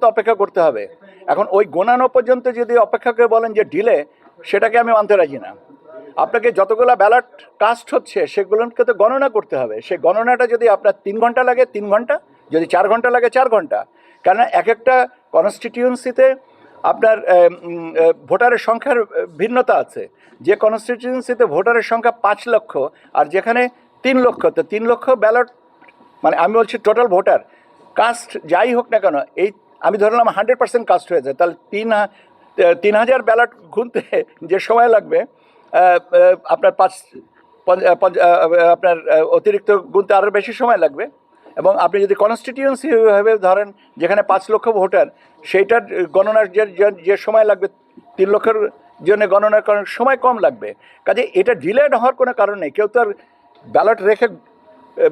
তো অপেক্ষা করতে হবে। এখন ওই গোনানো পর্যন্ত যদি অপেক্ষা করে বলেন যে ডিলে, সেটাকে আমি মানতে রাজি না। আপনাকে যতগুলো ব্যালট কাস্ট হচ্ছে সেগুলোকে তো গণনা করতে হবে। সেই গণনাটা যদি আপনার 3 ঘন্টা লাগে 3 ঘন্টা, যদি 4 ঘন্টা লাগে 4 ঘন্টা। কেন এক একটা কনস্টিটিউয়েন্সিতে আপনার ভোটারের সংখ্যার ভিন্নতা আছে। যে কনস্টিটিউয়েন্সিতে ভোটারের সংখ্যা 5 লক্ষ আর যেখানে 3 লক্ষ, তো 3 লক্ষ ব্যালট, মানে আমি বলছি টোটাল ভোটার কাস্ট যাই হোক না কেন, এই আমি ধরলাম 100% কাস্ট হয়েছে, তাহলে 3,000 ব্যালট গুনতে যে সময় লাগবে আপনার আপনার অতিরিক্ত গুনতে আরও বেশি সময় লাগবে। এবং আপনি যদি কনস্টিটিউয়েন্সি ভাবে ধরেন যেখানে 5 লক্ষ ভোটার, সেইটার গণনার যে সময় লাগবে 3 লক্ষের জন্য গণনা করার সময় কম লাগবে। কাজে এটা ডিলেড হওয়ার কোনো কারণ নেই। কেউ তো আর ব্যালট রেখে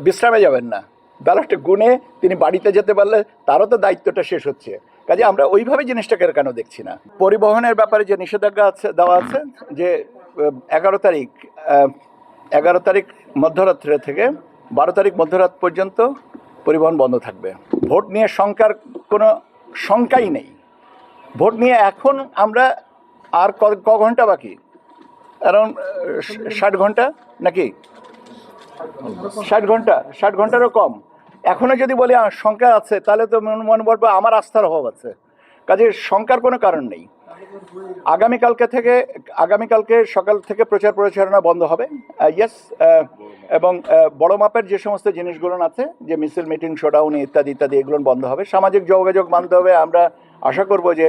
বিশ্রামে যাবেন না। ব্যালটে গুনে তিনি বাড়িতে যেতে পারলে তারও তো দায়িত্বটা শেষ হচ্ছে। কাজে আমরা ওইভাবে জিনিসটাকে কেন দেখছি না। পরিবহনের ব্যাপারে যে নিষেধাজ্ঞা আছে দেওয়া আছে যে 11 তারিখ মধ্যরাত্রে থেকে 12 তারিখ মধ্যরাত পর্যন্ত পরিবহন বন্ধ থাকবে। ভোট নিয়ে শঙ্কার কোনো শঙ্কাই নেই। ভোট নিয়ে এখন আমরা আর ক ঘন্টা বাকি, অ্যারাউন্ড 60 ঘন্টা নাকি 60 ঘন্টারও কম। এখনও যদি বলি শঙ্কা আছে, তাহলে তো মনে পড়বে আমার আস্থার অভাব আছে। কাজে শঙ্কার কোনো কারণ নেই। আগামীকালকে সকাল থেকে প্রচারণা বন্ধ হবে। ইয়েস, এবং বড় মাপের যে সমস্ত জিনিসগুলো আছে, যে মিছিল, মিটিং, শোডাউন ইত্যাদি এগুলো বন্ধ হবে। সামাজিক যোগাযোগ মাধ্যমে আমরা আশা করব যে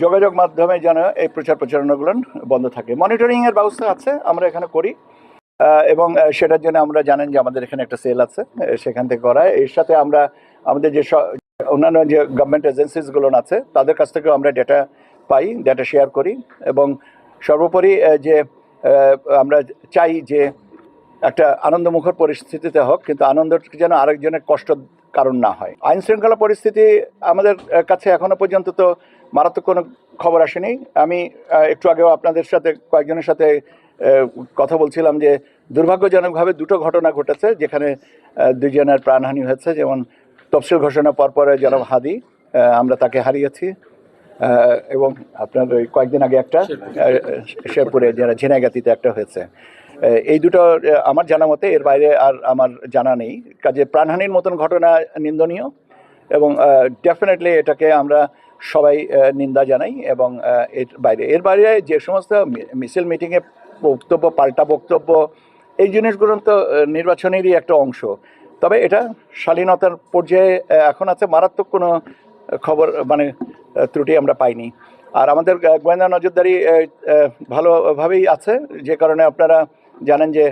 যোগাযোগ মাধ্যমে যেন এই প্রচারণাগুলো বন্ধ থাকে। মনিটরিংয়ের ব্যবস্থা আছে, আমরা এখানে করি, এবং সেটার জন্য আমরা জানেন যে আমাদের এখানে একটা সেল আছে, সেখান থেকে করায়। এর সাথে আমরা আমাদের যে অন্যান্য যে গভর্নমেন্ট এজেন্সিসগুলো আছে তাদের কাছ থেকেও আমরা ডেটা শেয়ার করি। এবং সর্বোপরি যে আমরা চাই যে একটা আনন্দমুখর পরিস্থিতিতে হোক, কিন্তু আনন্দ যেন আরেকজনের কষ্ট কারণ না হয়। আইন শৃঙ্খলা পরিস্থিতি আমাদের কাছে এখনো পর্যন্ত তো মারাত্মক কোনো খবর আসেনি। আমি একটু আগেও আপনাদের সাথে কয়েকজনের সাথে কথা বলছিলাম যে দুর্ভাগ্যজনকভাবে 2টো ঘটনা ঘটেছে যেখানে 2 জনের প্রাণহানি হয়েছে। যেমন তফসিল ঘোষণা পরপরে জনাব হাদি, আমরা তাকে হারিয়েছি, এবং আপনার ওই কয়েকদিন আগে একটা শেরপুরে যারা ঝিনাইগাতিতে একটা হয়েছে। এই দুটো আমার জানা মতে, এর বাইরে আর আমার জানা নেই। কাজে প্রাণহানির মতন ঘটনা নিন্দনীয়, এবং ডেফিনেটলি এটাকে আমরা সবাই নিন্দা জানাই। এবং এর বাইরে যে সমস্ত মিছিল, মিটিংয়ে বক্তব্য, পাল্টা বক্তব্য, এই জিনিসগুলো তো নির্বাচনেরই একটা অংশ। তবে এটা শালীনতার পর্যায়ে এখন আছে, মারাত্মক কোনো খবর মানে ত্রুটি আমরা পাইনি। আর আমাদের গোয়েন্দা নজরদারি ভালোভাবেই আছে, যে কারণে আপনারা জানেন যে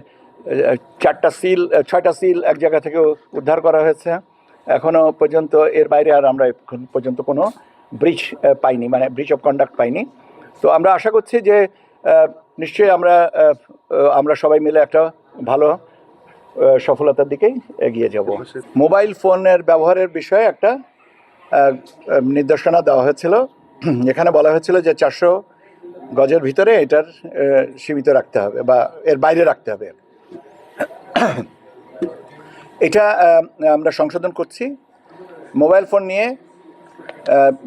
6টা সিল এক জায়গা থেকে উদ্ধার করা হয়েছে এখনও পর্যন্ত। এর বাইরে আর আমরা এখন পর্যন্ত কোনো ব্রিচ পাইনি, মানে ব্রিচ অফ কন্ডাক্ট পাইনি। তো আমরা আশা করছি যে নিশ্চয়ই আমরা সবাই মিলে একটা ভালো সফলতার দিকেই এগিয়ে যাব। মোবাইল ফোনের ব্যবহারের বিষয়ে একটা নির্দেশনা দেওয়া হয়েছিল। এখানে বলা হয়েছিল যে 400 গজের ভিতরে এটার সীমিত রাখতে হবে বা এর বাইরে রাখতে হবে। এটা আমরা সংশোধন করছি। মোবাইল ফোন নিয়ে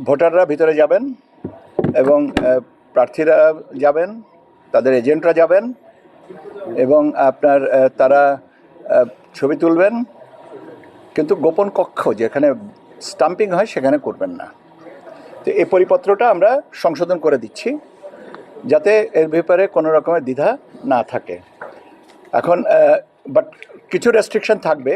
ভোটাররা ভিতরে যাবেন এবং প্রার্থীরা যাবেন, তাদের এজেন্টরা যাবেন, এবং তারা ছবি তুলবেন, কিন্তু গোপন কক্ষ যেখানে স্টাম্পিং হয় সেখানে করবেন না। তো এই পরিপত্রটা আমরা সংশোধন করে দিচ্ছি যাতে এর ব্যাপারে কোনো রকমের দ্বিধা না থাকে। এখন বাট কিছু রেস্ট্রিকশন থাকবে।